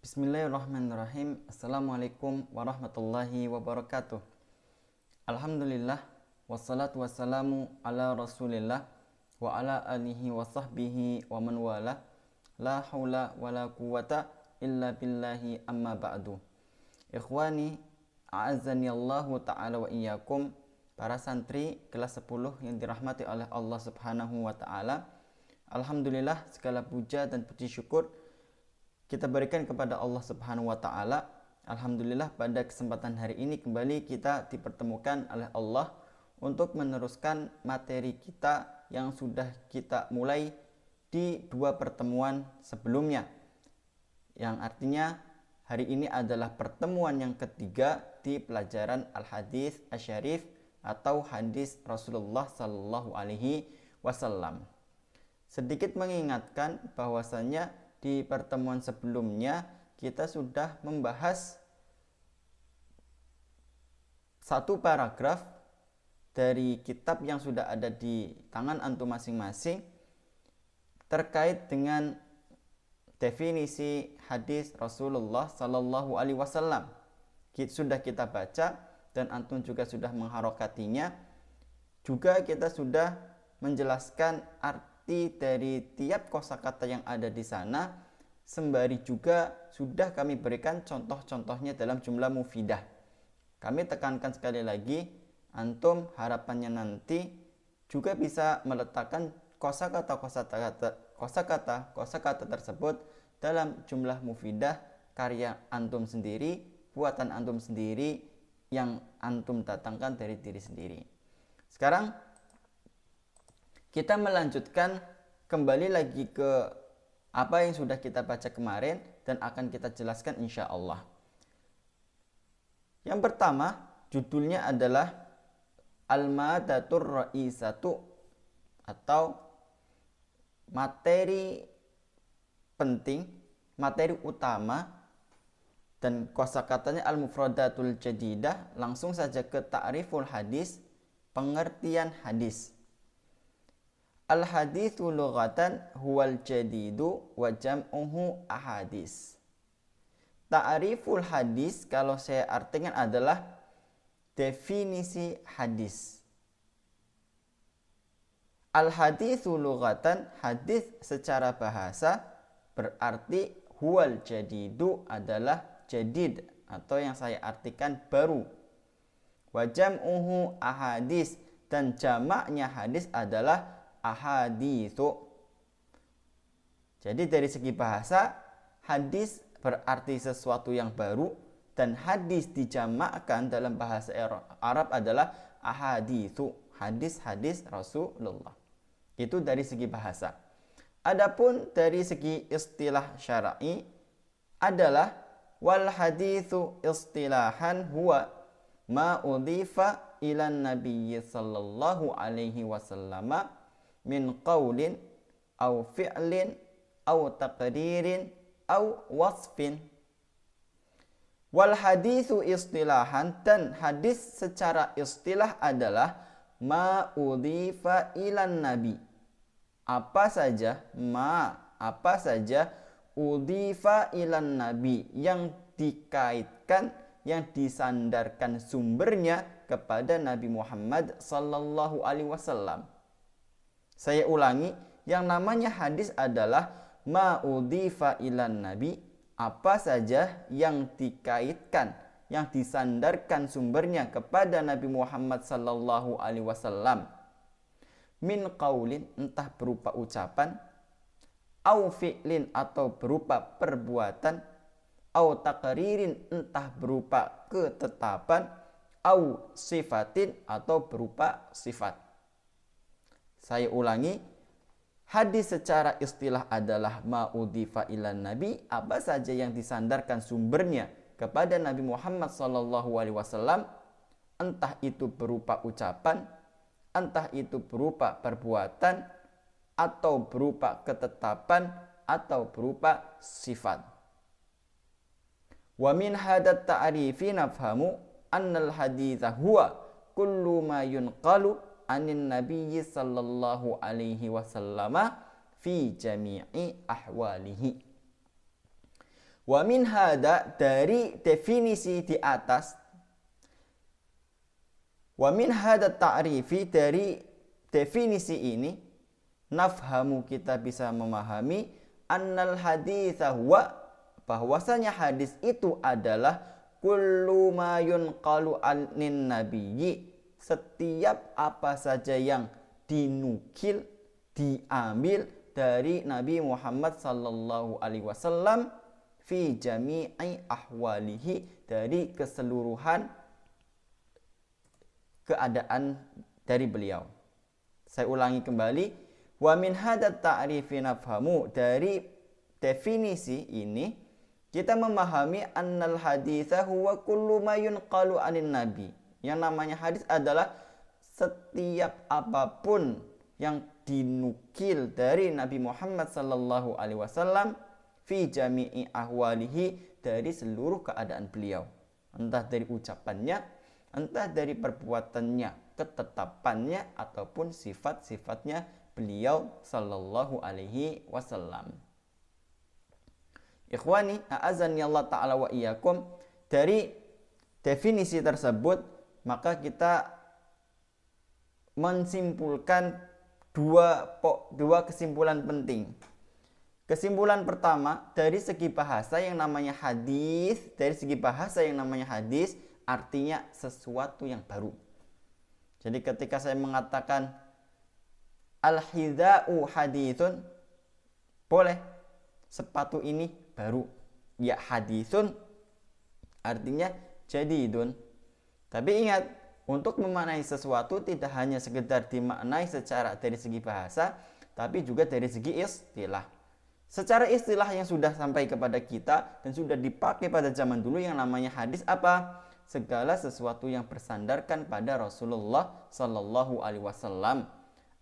Bismillahirrahmanirrahim. Assalamualaikum warahmatullahi wabarakatuh. Alhamdulillah, wassalatu wassalamu ala rasulillah wa ala alihi wa sahbihi wa man wala. La hawla wa la quwata illa billahi amma ba'du. Ikhwani, a'azzani Allahu ta'ala wa iyyakum. Para santri kelas 10 yang dirahmati oleh Allah subhanahu wa ta'ala. Alhamdulillah, segala puja dan puji syukur kita berikan kepada Allah subhanahu wa ta'ala. Alhamdulillah, pada kesempatan hari ini kembali kita dipertemukan oleh Allah untuk meneruskan materi kita yang sudah kita mulai di 2 pertemuan sebelumnya, yang artinya hari ini adalah pertemuan yang ketiga di pelajaran Al-Hadis Asy-Syarif atau hadis Rasulullah Sallallahu Alaihi Wasallam. Sedikit mengingatkan bahwasanya di pertemuan sebelumnya kita sudah membahas satu paragraf dari kitab yang sudah ada di tangan antum masing-masing terkait dengan definisi hadis Rasulullah Sallallahu Alaihi Wasallam. Sudah kita baca dan antum juga sudah mengharokatinya. Juga kita sudah menjelaskan arti dari tiap kosakata yang ada di sana, sembari juga sudah kami berikan contoh-contohnya dalam jumlah mufidah. Kami tekankan sekali lagi, antum harapannya nanti juga bisa meletakkan kosakata tersebut dalam jumlah mufidah karya antum sendiri, buatan antum sendiri yang antum datangkan dari diri sendiri. Sekarang kita melanjutkan kembali lagi ke apa yang sudah kita baca kemarin dan akan kita jelaskan insya Allah. Yang pertama, judulnya adalah Al-Madatur Ra'isatu atau materi penting, materi utama, dan kosakatanya Al-Mufradatul Jadidah. Langsung saja ke ta'riful hadis, pengertian hadis. Al-haditsu lughatan huwal jadidu wa jam'uhu ahadis. Ta'riful hadis kalau saya artikan adalah definisi hadis. Al-haditsu lughatan, hadis secara bahasa berarti huwal jadidu adalah jadid atau yang saya artikan baru. Wa jam'uhu ahadis, dan jamaknya hadis adalah ahaditsu. Jadi dari segi bahasa, hadis berarti sesuatu yang baru, dan hadis dijamakkan dalam bahasa Arab adalah ahaditsu, hadis-hadis Rasulullah. Itu dari segi bahasa. Adapun dari segi istilah syar'i adalah wal haditsu istilahan huwa ma udhifa ila nabiyyi sallallahu alaihi wasallam min qaulin au fi'lin au taqririn au wasfin. Wal haditsu istilahan, dan hadis secara istilah adalah ma udhifa ilan nabi, apa saja udhifa ilan nabi, yang dikaitkan, yang disandarkan sumbernya kepada Nabi Muhammad sallallahu alaihi wasallam. Saya ulangi, yang namanya hadis adalah ma'udhifa ilan nabi, apa saja yang dikaitkan, yang disandarkan sumbernya kepada Nabi Muhammad sallallahu alaihi wasallam. Min qaulin, entah berupa ucapan, au fi'lin atau berupa perbuatan, au taqririn entah berupa ketetapan, au sifatin atau berupa sifat. Saya ulangi, hadis secara istilah adalah ma'udhifa ilan nabi, apa saja yang disandarkan sumbernya kepada Nabi Muhammad SAW, entah itu berupa ucapan, entah itu berupa perbuatan, atau berupa ketetapan, atau berupa sifat. Wa min hadat ta'rifi nafhamu annal haditha huwa kullu ma yunqalu anin nabiyyi sallallahu alaihi wasallama fi jami'i ahwalihi. Wa min hada, dari definisi di atas, wa min hada ta'rifi, dari definisi ini, nafhamu, kita bisa memahami, annal haditha huwa, bahwasanya hadis itu adalah kullu ma yunqalu anin nabiyyi, setiap apa saja yang dinukil, diambil dari Nabi Muhammad sallallahu alaihi wasallam, fi jami'i ahwalihi, dari keseluruhan keadaan dari beliau. Saya ulangi kembali, wa min hadat ta'rifi nafhamu, dari definisi ini kita memahami annal haditha huwa kullu ma yunqalu anin nabi. Yang namanya hadis adalah setiap apapun yang dinukil dari Nabi Muhammad sallallahu alaihi wasallam, fi jami'i ahwalihi, dari seluruh keadaan beliau, entah dari ucapannya, entah dari perbuatannya, ketetapannya, ataupun sifat-sifatnya beliau sallallahu alaihi wasallam. Ikhwani, a'azani Allah ta'ala wa iyyakum, dari definisi tersebut maka kita menyimpulkan dua kesimpulan penting. Kesimpulan pertama, dari segi bahasa yang namanya hadis, artinya sesuatu yang baru. Jadi ketika saya mengatakan al-hidha'u hadithun, boleh, sepatu ini baru. Ya, hadithun artinya jadidun. Tapi ingat, untuk memaknai sesuatu tidak hanya sekedar dimaknai secara dari segi bahasa, tapi juga dari segi istilah. Secara istilah yang sudah sampai kepada kita dan sudah dipakai pada zaman dulu yang namanya hadis apa? Segala sesuatu yang bersandarkan pada Rasulullah Sallallahu Alaihi Wasallam.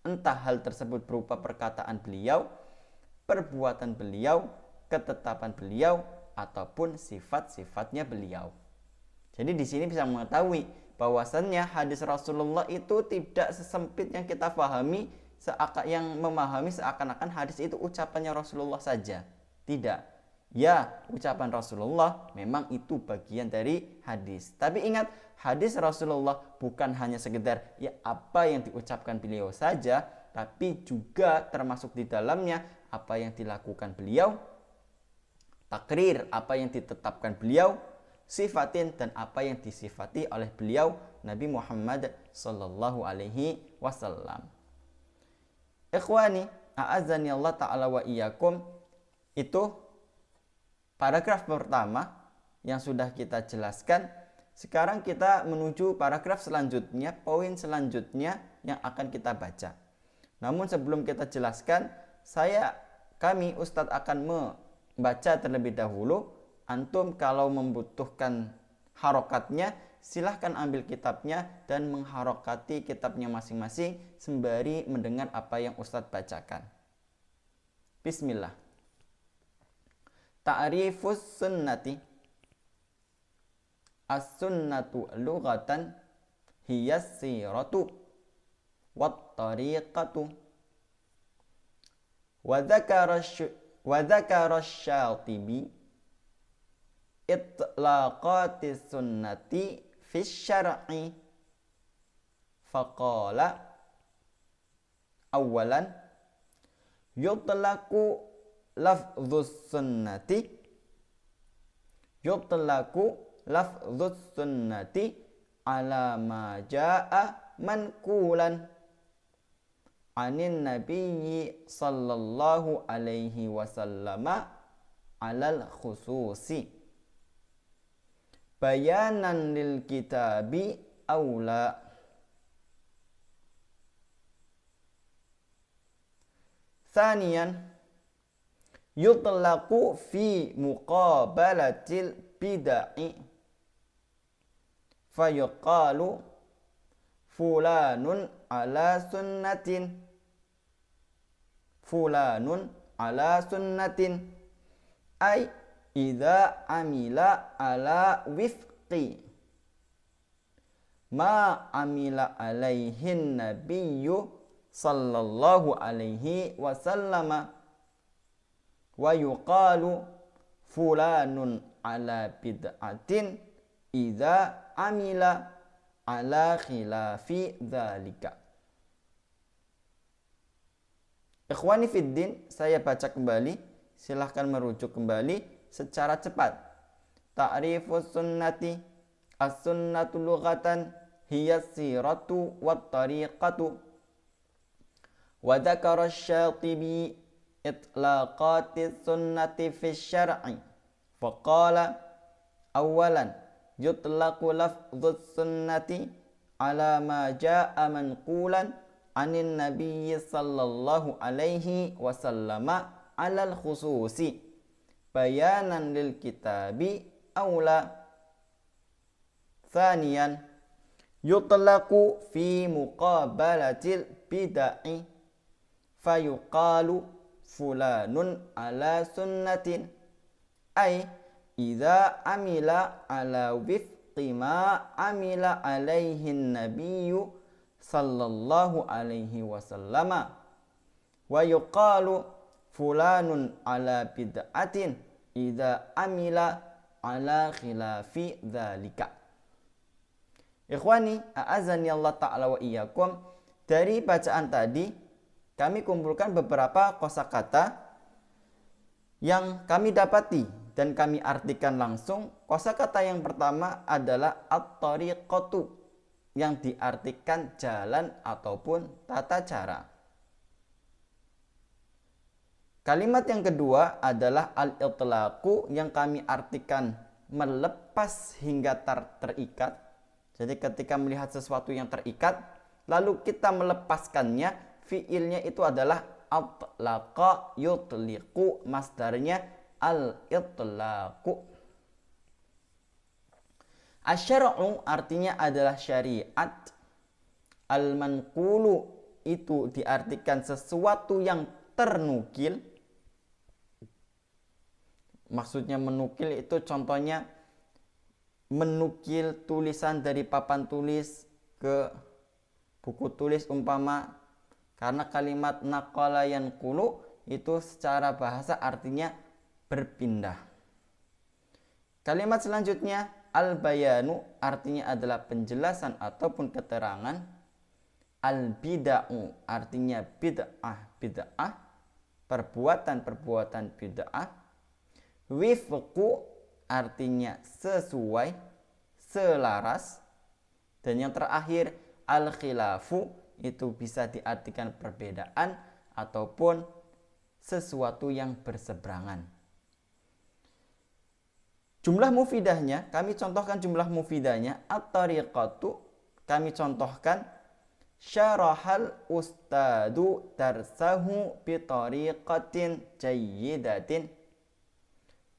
Entah hal tersebut berupa perkataan beliau, perbuatan beliau, ketetapan beliau, ataupun sifat-sifatnya beliau. Jadi di sini bisa mengetahui bahwasannya hadis Rasulullah itu tidak sesempit yang kita pahami, yang memahami seakan-akan hadis itu ucapannya Rasulullah saja. Tidak. Ya, ucapan Rasulullah memang itu bagian dari hadis. Tapi ingat, hadis Rasulullah bukan hanya sekedar ya apa yang diucapkan beliau saja, tapi juga termasuk di dalamnya apa yang dilakukan beliau, takrir, apa yang ditetapkan beliau, sifatin, dan apa yang disifati oleh beliau Nabi Muhammad sallallahu alaihi wasallam. Ikhwani, a'azani Allah ta'ala wa iyyakum, itu paragraf pertama yang sudah kita jelaskan. Sekarang kita menuju paragraf selanjutnya, poin selanjutnya yang akan kita baca. Namun sebelum kita jelaskan, kami Ustadz akan membaca terlebih dahulu. Antum kalau membutuhkan harokatnya, silahkan ambil kitabnya dan mengharokati kitabnya masing-masing sembari mendengar apa yang Ustadz bacakan. Bismillah. Ta'rifus sunnati. As-sunnatu lughatan hiya siratu wat tariqatu. Wa dzakara Syatibi itlaqatis sunnati fi syar'i, faqala awalan yutlaqu lafdzus sunnati ala ma jaa manqulan anin nabiyyi sallallahu alaihi wasallama alal khususi bayanan lil kitabi aula. Thaniyan yutlaqu fi muqabalatil bid'i fayuqalu fulanun ala sunnatin ay idza amila ala wifqi ma amila alaihin nabiyyu sallallahu alaihi wasallama wa yuqalu fulanun ala bid'atin idza amila ala khilafi dzalika. Ikhwani fiddin, saya baca kembali, silahkan merujuk kembali secara cepat. Ta'rifus sunnati, as-sunnatu lughatan hiya siratu wat tariqatu. Wa dzakara asy-Syatibi itlaqatis sunnati fi syar'i. Faqala awalan yutlaqu lafdzus sunnati ala ma jaa'a manqulan anin nabiyyi sallallahu alaihi wasallama alal khususi bayanan lil kitabi awla. Thaniyan yutlaqu fi muqabalatil bid'ah fayuqalu fulanun ala sunnatin ay idza amila ala wifqi ma amila alaihi nabiyyu sallallahu alaihi wasallama wa yuqalu fulanun ala bid'atin idza amila ala khilafi dzalika. Ikhwani, a'azani Allah ta'ala wa iyyakum, dari bacaan tadi kami kumpulkan beberapa kosakata yang kami dapati dan kami artikan langsung. Kosakata yang pertama adalah at-tariqatu, yang diartikan jalan ataupun tata cara. Kalimat yang kedua adalah al-itlaqu, yang kami artikan melepas hingga terikat. Jadi ketika melihat sesuatu yang terikat lalu kita melepaskannya, fiilnya itu adalah atlaqa yutliqu, masdarnya al-itlaqu. Asyara'u artinya adalah syariat. Al-manqulu itu diartikan sesuatu yang ternukil. Maksudnya menukil itu contohnya menukil tulisan dari papan tulis ke buku tulis umpama. Karena kalimat naqala yanqulu itu secara bahasa artinya berpindah. Kalimat selanjutnya al-bayanu artinya adalah penjelasan ataupun keterangan. Al-bid'u artinya bid'ah, perbuatan bid'ah. Wifqu artinya sesuai, selaras. Dan yang terakhir al-khilafu itu bisa diartikan perbedaan ataupun sesuatu yang berseberangan. Jumlah mufidahnya, kami contohkan jumlah mufidahnya. At-tariqatu, kami contohkan syarahal ustadu darsahu bitariqatin jayyidatin.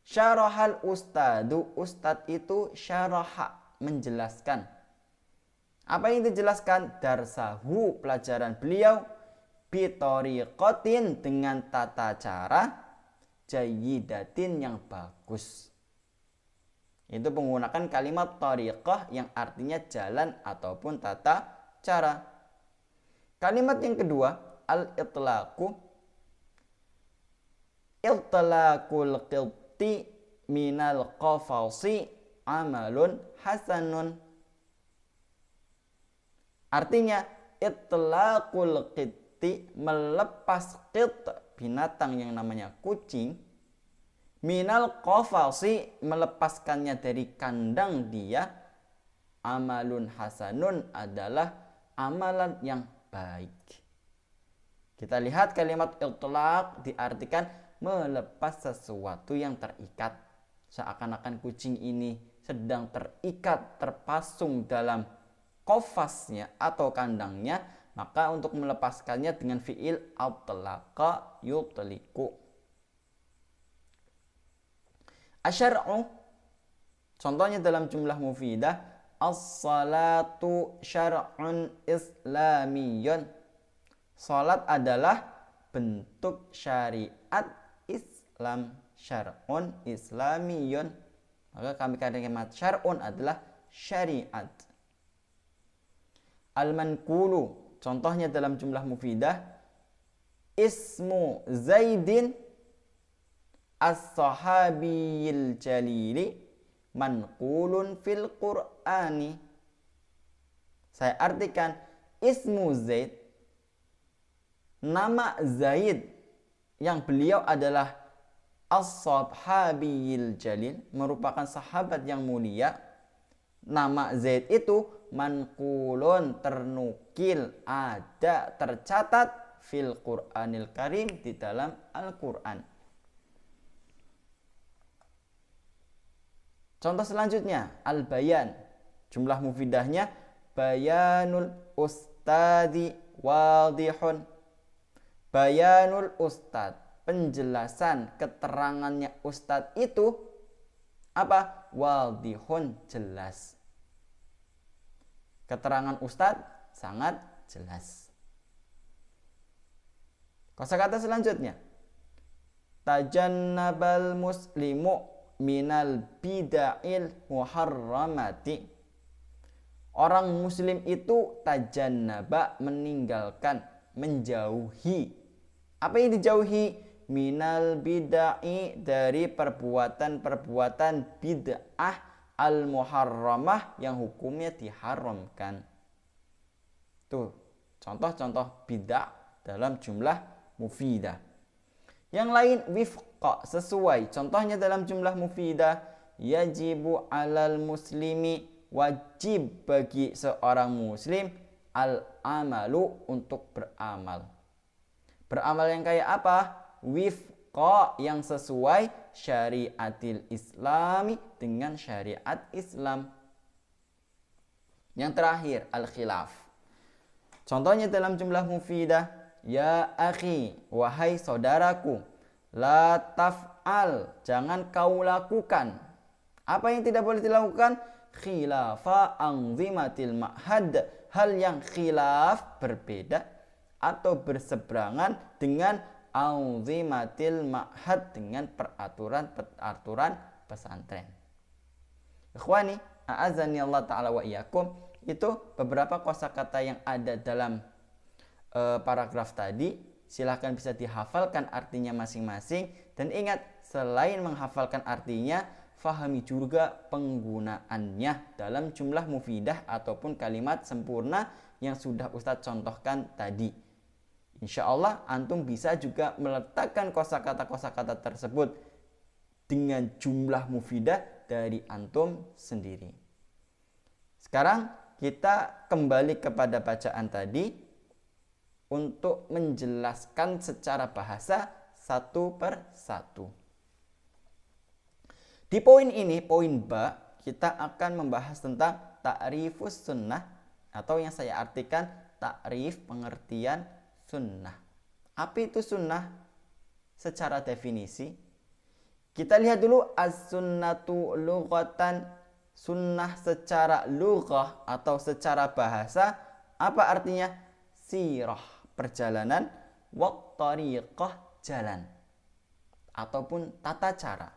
Syarahal ustadu, ustad itu syaraha, menjelaskan. Apa yang dijelaskan? Darsahu, pelajaran beliau, bitariqatin, dengan tata cara, jayyidatin, yang bagus. Itu menggunakan kalimat tariqah yang artinya jalan ataupun tata cara. Kalimat yang kedua al-itlaqu. Itlaqul qibti minal qafasi amalun hasanun. Artinya itlaqul qibti, melepas qit, binatang yang namanya kucing, minal qafasi, melepaskannya dari kandang dia, amalun hasanun, adalah amalan yang baik. Kita lihat kalimat itlaq diartikan melepas sesuatu yang terikat. Seakan-akan kucing ini sedang terikat, terpasung dalam qafasnya atau kandangnya, maka untuk melepaskannya dengan fiil atlaqa yutliqu. Asyar'u, contohnya dalam jumlah mufidah, as-salatu syar'un islamiyun. Salat adalah bentuk syariat Islam. Syar'un islamiyun. Maka kami katakan kalimat syar'un adalah syariat. Al-manqulu, contohnya dalam jumlah mufidah, ismu Zaidin as-sahabiyil jalili manqulun fil Qur'ani. Saya artikan, ismu Zaid, nama Zaid yang beliau adalah as-sahabiyil jalil, merupakan sahabat yang mulia. Nama Zaid itu manqulun, ternukil, ada, tercatat fil Qur'anil Karim, di dalam Al-Qur'an. Contoh selanjutnya, al-bayan. Jumlah mufidahnya bayanul ustadi wadihun. Bayanul ustad, penjelasan, keterangannya ustad itu apa? Wadihun, jelas. Keterangan ustad sangat jelas. Kosakata selanjutnya, tajannabal muslimu minal bida'il muharramati. Orang muslim itu tajannaba, meninggalkan, menjauhi. Apa yang dijauhi? Minal bidai, dari perbuatan-perbuatan bid'ah al-muharramah, yang hukumnya diharamkan. Tuh, contoh-contoh bid'ah dalam jumlah mufidah. Yang lain, wifqa, sesuai. Contohnya dalam jumlah mufidah, yajibu alal muslimi, wajib bagi seorang muslim, al-amalu, untuk beramal. Beramal yang kayak apa? Wifqa, yang sesuai syariatil islami, dengan syariat Islam. Yang terakhir, al-khilaf. Contohnya dalam jumlah mufidah, ya akhi, wahai saudaraku, la taf'al, jangan kau lakukan. Apa yang tidak boleh dilakukan? Khilafa anzimatil ma'had, hal yang khilaf, berbeda atau berseberangan dengan anzimatil ma'had, dengan peraturan pesantren. Ikhwani, a'azani Allah ta'ala wa iyyakum, itu beberapa kosakata yang ada dalam paragraf tadi. Silahkan bisa dihafalkan artinya masing-masing, dan ingat, selain menghafalkan artinya, fahami juga penggunaannya dalam jumlah mufidah ataupun kalimat sempurna yang sudah Ustadz contohkan tadi. Insya Allah antum bisa juga meletakkan kosakata-kosakata tersebut dengan jumlah mufidah dari antum sendiri. Sekarang kita kembali kepada bacaan tadi untuk menjelaskan secara bahasa satu per satu. Di poin ini, poin ba, kita akan membahas tentang ta'rifus sunnah, atau yang saya artikan ta'rif, pengertian sunnah. Apa itu sunnah secara definisi? Kita lihat dulu as-sunnatu lughatan, sunnah secara lughah atau secara bahasa, apa artinya? Sirah, perjalanan, wa tariqah, jalan ataupun tata cara.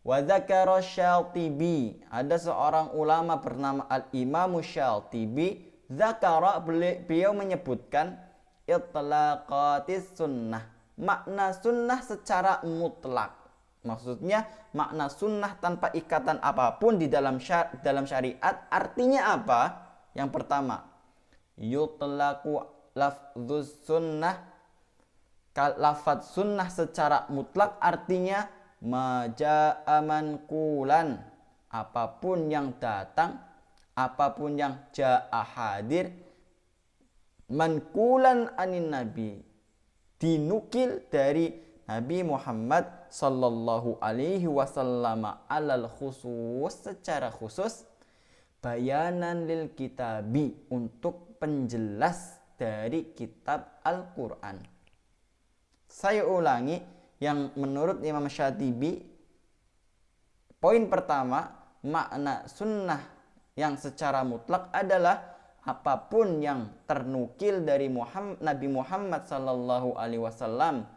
Wa dzakara Syatibi, ada seorang ulama bernama Al-Imam Syatibi, dzakara, beliau menyebutkan itlaqatis sunnah, makna sunnah secara mutlak. Maksudnya makna sunnah tanpa ikatan apapun di dalam syariat. Artinya apa? Yang pertama, yutlaqu lafdzus sunnah, lafadz sunnah secara mutlak artinya maja'a manqulan, apapun yang datang, apapun yang ja'a hadir, manqulan anin nabi, dinukil dari Nabi Muhammad sallallahu alaihi wasallam alal khusus, secara khusus, bayanan lil kitabi, untuk penjelas dari kitab Al-Quran. Saya ulangi, yang menurut Imam Syatibi, poin pertama, makna sunnah yang secara mutlak adalah apapun yang ternukil dari Nabi Muhammad sallallahu alaihi wasallam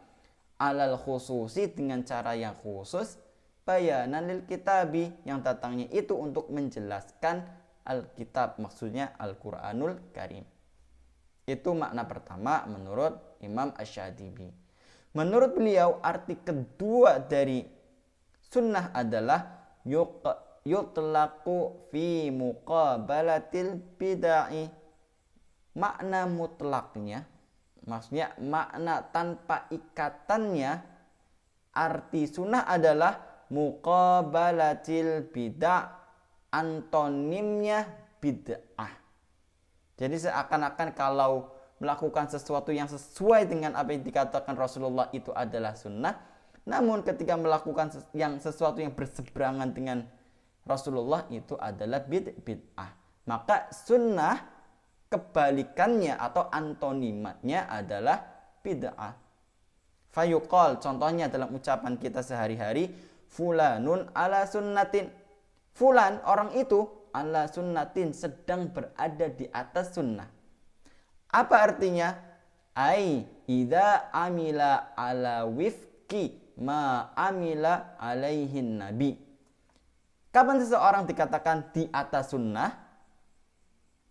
alal khususi, dengan cara yang khusus, bayanan lil kitabi, yang datangnya itu untuk menjelaskan Alkitab, maksudnya Al-Quranul Karim. Itu makna pertama menurut Imam Asy-Syatibi. Menurut beliau, arti kedua dari sunnah adalah yutlaqu fi muqabalatil bid'ah. Makna mutlaknya, maksudnya makna tanpa ikatannya, arti sunnah adalah muqabalatil bid'ah, antonimnya bid'ah. Jadi seakan-akan kalau melakukan sesuatu yang sesuai dengan apa yang dikatakan Rasulullah itu adalah sunnah, namun ketika melakukan sesuatu yang berseberangan dengan Rasulullah itu adalah bid'ah. Maka sunnah kebalikannya atau antonimnya adalah bid'ah. Fayuqal, contohnya dalam ucapan kita sehari-hari, fulanun ala sunnatin. Fulan, orang itu, ala sunnatin, sedang berada di atas sunnah. Apa artinya? Ai idza amila ala wifqi ma amila alaihin nabi. Kapan seseorang dikatakan di atas sunnah?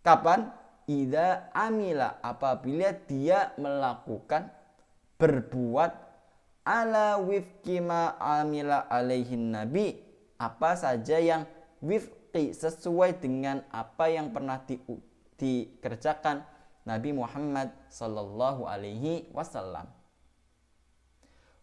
Kapan? Idza amila, apabila dia melakukan, berbuat, ala wifqi ma amila alaihin nabi, apa saja yang wifqi, sesuai dengan apa yang pernah dikerjakan Nabi Muhammad sallallahu alaihi wasallam.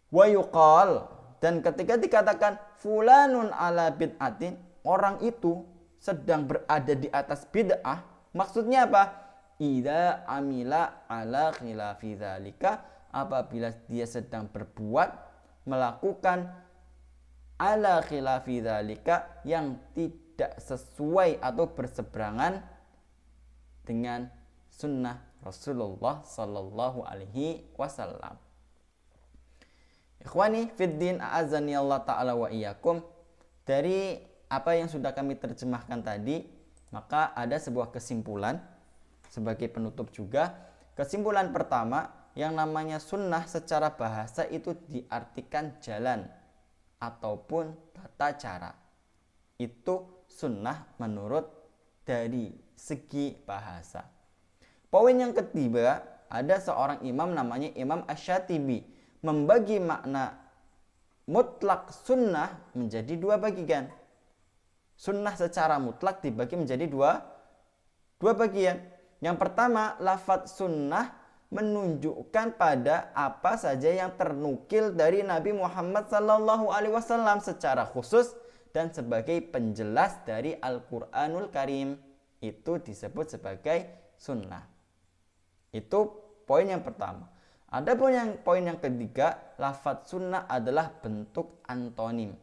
Wa yuqal, dan ketika dikatakan fulanun ala bid'atin, orang itu sedang berada di atas bid'ah, maksudnya apa? Idza amila ala khilafi dzalika, apabila dia sedang berbuat, melakukan ala khilafi dzalika, yang tidak sesuai atau berseberangan dengan sunnah Rasulullah sallallahu alaihi wasallam. Ikhwani fiddin, a'azani Allah ta'ala wa iyyakum. Dari apa yang sudah kami terjemahkan tadi, maka ada sebuah kesimpulan sebagai penutup juga. Kesimpulan pertama, yang namanya sunnah secara bahasa itu diartikan jalan ataupun tata cara. Itu sunnah menurut dari segi bahasa. Poin yang ketiga, ada seorang imam namanya Imam Asy-Syatibi, membagi makna mutlak sunnah menjadi dua bagian. Sunnah secara mutlak dibagi menjadi dua bagian. Yang pertama, lafadz sunnah menunjukkan pada apa saja yang ternukil dari Nabi Muhammad SAW secara khusus dan sebagai penjelas dari Al-Quranul Karim. Itu disebut sebagai sunnah. Itu poin yang pertama. Ada poin yang ketiga, lafadz sunnah adalah bentuk antonim,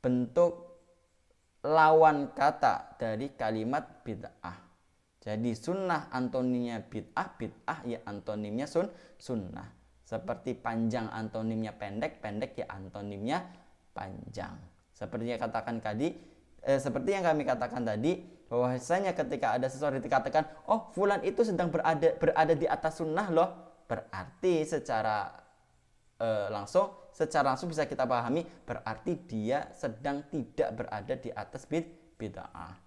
bentuk lawan kata dari kalimat bid'ah. Jadi sunnah antonimnya bid'ah, bid'ah ya antonimnya sunnah. Seperti panjang antonimnya pendek, pendek ya antonimnya panjang. Seperti yang kami katakan tadi, bahwasanya ketika ada seseorang dikatakan, oh fulan itu sedang berada di atas sunnah loh, berarti secara langsung bisa kita pahami, berarti dia sedang tidak berada di atas bid'ah.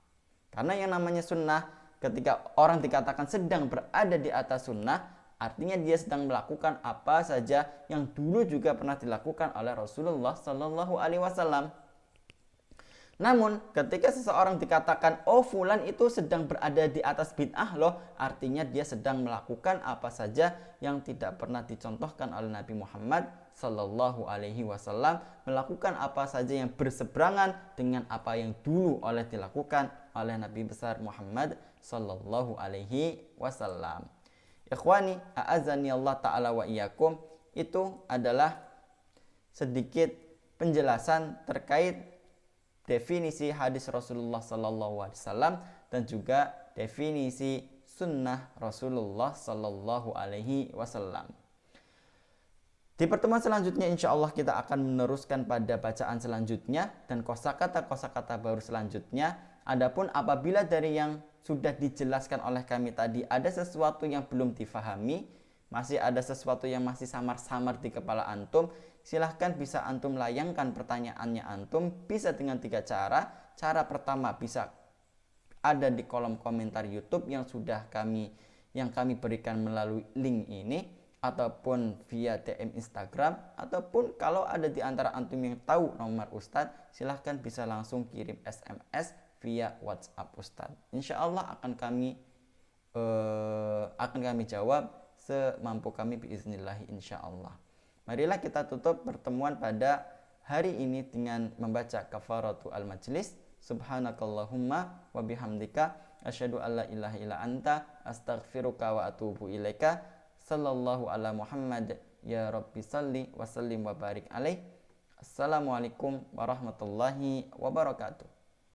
Karena yang namanya sunnah, ketika orang dikatakan sedang berada di atas sunnah, artinya dia sedang melakukan apa saja yang dulu juga pernah dilakukan oleh Rasulullah Sallallahu Alaihi Wasallam. Namun ketika seseorang dikatakan, oh fulan itu sedang berada di atas bid'ah loh, artinya dia sedang melakukan apa saja yang tidak pernah dicontohkan oleh Nabi Muhammad Sallallahu Alaihi Wasallam, melakukan apa saja yang berseberangan dengan apa yang dulu dilakukan oleh Nabi besar Muhammad Sallallahu Alaihi Wasallam. Ikhwani, a'azani Allah ta'ala wa iyyakum, itu adalah sedikit penjelasan terkait definisi hadis Rasulullah Sallallahu Alaihi Wasallam dan juga definisi sunnah Rasulullah Sallallahu Alaihi Wasallam. Di pertemuan selanjutnya insya Allah kita akan meneruskan pada bacaan selanjutnya dan kosakata baru selanjutnya. Adapun apabila dari yang sudah dijelaskan oleh kami tadi ada sesuatu yang belum difahami, masih ada sesuatu yang masih samar-samar di kepala antum, silahkan bisa antum layangkan pertanyaannya antum, bisa dengan 3 cara. Cara pertama bisa ada di kolom komentar YouTube yang kami berikan melalui link ini. ataupun via DM Instagram, ataupun kalau ada di antara antum yang tahu nomor Ustadz, silahkan bisa langsung kirim SMS via WhatsApp Ustadz. Insya Allah akan kami jawab semampu kami biiznillahi insya Allah. Marilah kita tutup pertemuan pada hari ini dengan membaca kafaratu al-majlis. Subhanakallahumma wa bihamdika asyhadu alla ilaha illa anta astaghfiruka wa atubu ilaika. Sallallahu ala Muhammad ya Rabbi salli wa sallim wa barik alaih. Assalamualaikum warahmatullahi wabarakatuh.